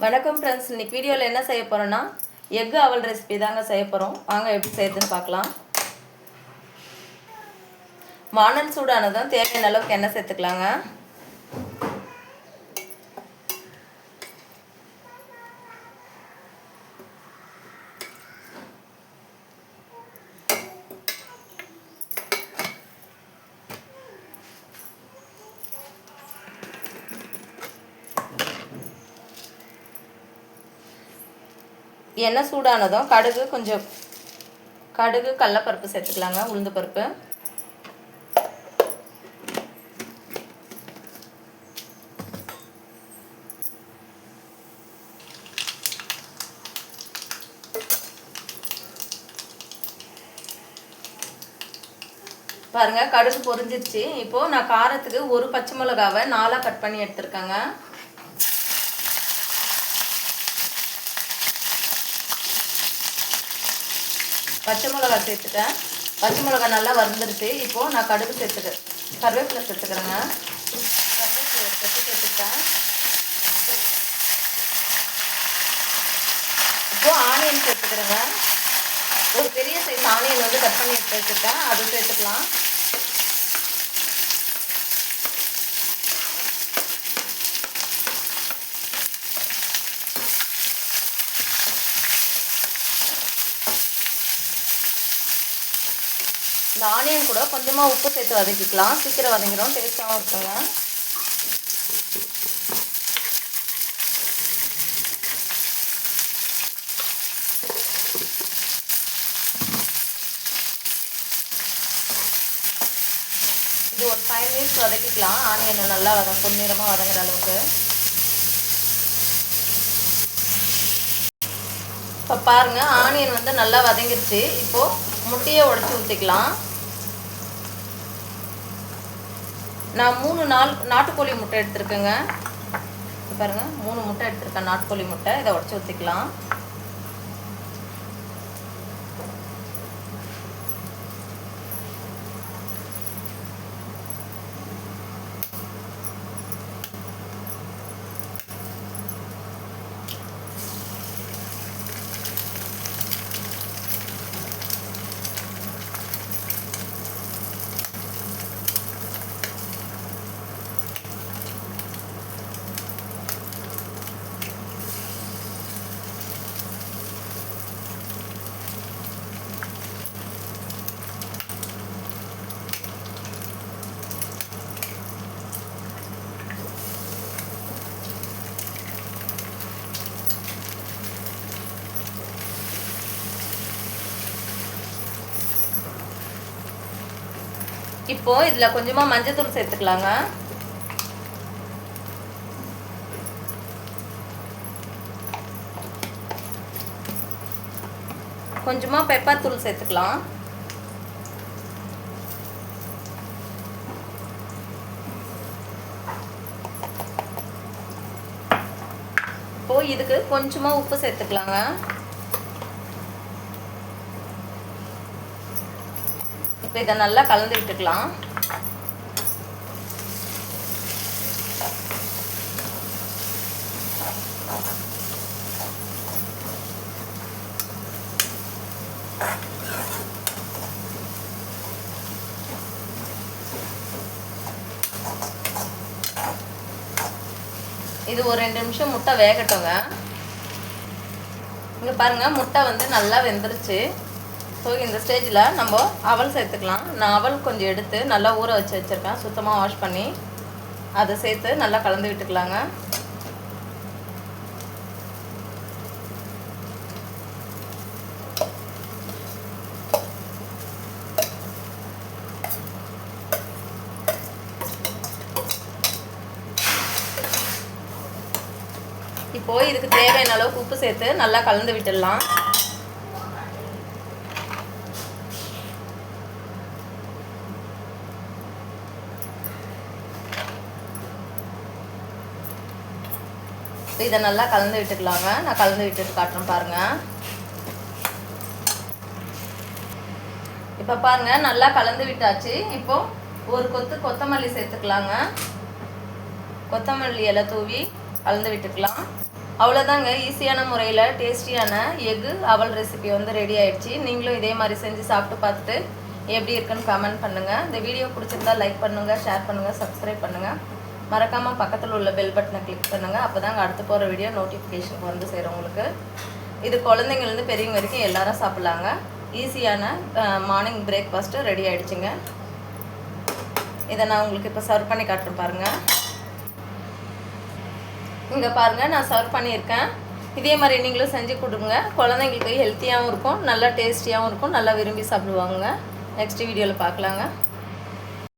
வணக்கம் ஃப்ரெண்ட்ஸ், இன்னைக்கு வீடியோவில் என்ன செய்ய போகிறோன்னா எக் அவல் ரெசிபி தாங்க செய்ய போகிறோம். வாங்க எப்படி செய்யறதுன்னு பார்க்கலாம். வானல் சூடானதும் தேவையான அளவுக்கு எண்ணெய் சேர்த்துக்கலாங்க. எண்ணெய் சூடானதும் கடுகு கடலைப்பருப்பு சேர்த்துக்கலாங்க. உளுந்து பருப்பு, பாருங்க கடுகு பொரிஞ்சிருச்சு. இப்போது நான் காரத்துக்கு ஒரு பச்சை மிளகாவை 4 கட் பண்ணி எடுத்துருக்கேங்க. பச்சை மிளகா சேர்த்துட்டேன். பச்சை மிளகா நல்லா வறுந்துருச்சு. இப்போது நான் கருவேப்பிலை சேர்த்துக்கிறேங்க. கருவேப்பிலை சேர்த்துட்டேன். இப்போது ஆனியன் சேர்த்துக்கிறேங்க. ஒரு பெரிய சைஸ் ஆனியன் வந்து கட் பண்ணி எடுத்து வச்சுருக்கேன், அது சேர்த்துக்கலாம். இந்த ஆனியன் கூட கொஞ்சமாக உப்பு சேர்த்து வதக்கிக்கலாம். சீக்கிரம் வதங்கிடும், டேஸ்ட்டாகவும் இருக்குங்க. இது ஒரு 5 மினிட்ஸ் வதக்கிக்கலாம். ஆனியனை நல்லா பொன்னிறமாக வதங்குற அளவுக்கு. இப்போ பாருங்கள், ஆனியன் வந்து நல்லா வதங்கிருச்சு. இப்போது முட்டையை உடைச்சி ஊற்றிக்கலாம். நான் 3 நாட்டுக்கோழி முட்டை எடுத்துருக்கேங்க. பாருங்கள், 3 முட்டை எடுத்துருக்கேன், நாட்டுக்கோழி முட்டை. இதை உடைச்சி ஊற்றிக்கலாம். இப்போ இதில் கொஞ்சமாக மஞ்சத்தூள் சேர்த்துக்கலாங்க. கொஞ்சமாக பெப்பர் தூள் சேர்த்துக்கலாம். இப்போ இதுக்கு கொஞ்சமாக உப்பு சேர்த்துக்கலாங்க. இப்போ இதை நல்லா கலந்து விட்டுக்கலாம். இது ஒரு 2 நிமிஷம் முட்டை வேகட்டுங்க. இங்கே பாருங்கள், முட்டை வந்து நல்லா வெந்துருச்சு. ஸோ இந்த ஸ்டேஜில் நம்ம அவல் சேர்த்துக்கலாம். நான் அவல் கொஞ்சம் எடுத்து நல்லா ஊற வச்சுருக்கேன், சுத்தமாக வாஷ் பண்ணி. அதை சேர்த்து நல்லா கலந்து விட்டுக்கலாங்க. இப்போது இதுக்கு தேவையான அளவுக்கு உப்பு சேர்த்து நல்லா கலந்து விட்டுடலாம். இதை நல்லா கலந்து விட்டுக்கலாங்க. நான் கலந்து விட்டுட்டு காட்டுறேன் பாருங்கள். இப்போ பாருங்கள், நல்லா கலந்து விட்டாச்சு. இப்போது ஒரு கொத்தமல்லி சேர்த்துக்கலாங்க. கொத்தமல்லி இலை தூவி கலந்து விட்டுக்கலாம். அவ்வளோதாங்க, ஈஸியான முறையில் டேஸ்டியான எக்கு அவல் ரெசிபி வந்து ரெடி ஆகிடுச்சு. நீங்களும் இதே மாதிரி செஞ்சு சாப்பிட்டு பார்த்துட்டு எப்படி இருக்குன்னு கமெண்ட் பண்ணுங்கள். இந்த வீடியோ பிடிச்சிருந்தா லைக் பண்ணுங்கள், ஷேர் பண்ணுங்கள், சப்ஸ்கிரைப் பண்ணுங்கள். மறக்காமல் பக்கத்தில் உள்ள பெல் பட்டனை கிளிக் பண்ணுங்கள். அப்போ தாங்க அடுத்து போகிற வீடியோ நோட்டிஃபிகேஷன் வந்து சேரும் உங்களுக்கு. இது குழந்தைங்கள்லேருந்து பெரியவங்க வரைக்கும் எல்லாரும் சாப்பிட்லாங்க. ஈஸியான மார்னிங் பிரேக்ஃபாஸ்ட்டு ரெடி ஆகிடுச்சுங்க. இதை நான் உங்களுக்கு இப்போ சர்வ் பண்ணி காட்டுறேன் பாருங்கள். இங்கே பாருங்கள், நான் சர்வ் பண்ணியிருக்கேன். இதே மாதிரி நீங்களும் செஞ்சு கொடுங்க. குழந்தைங்களுக்கு ஹெல்த்தியாகவும் இருக்கும், நல்லா டேஸ்டியாகவும் இருக்கும், நல்லா விரும்பி சாப்பிடுவாங்க. நெக்ஸ்ட் வீடியோவில் பார்க்கலாங்க.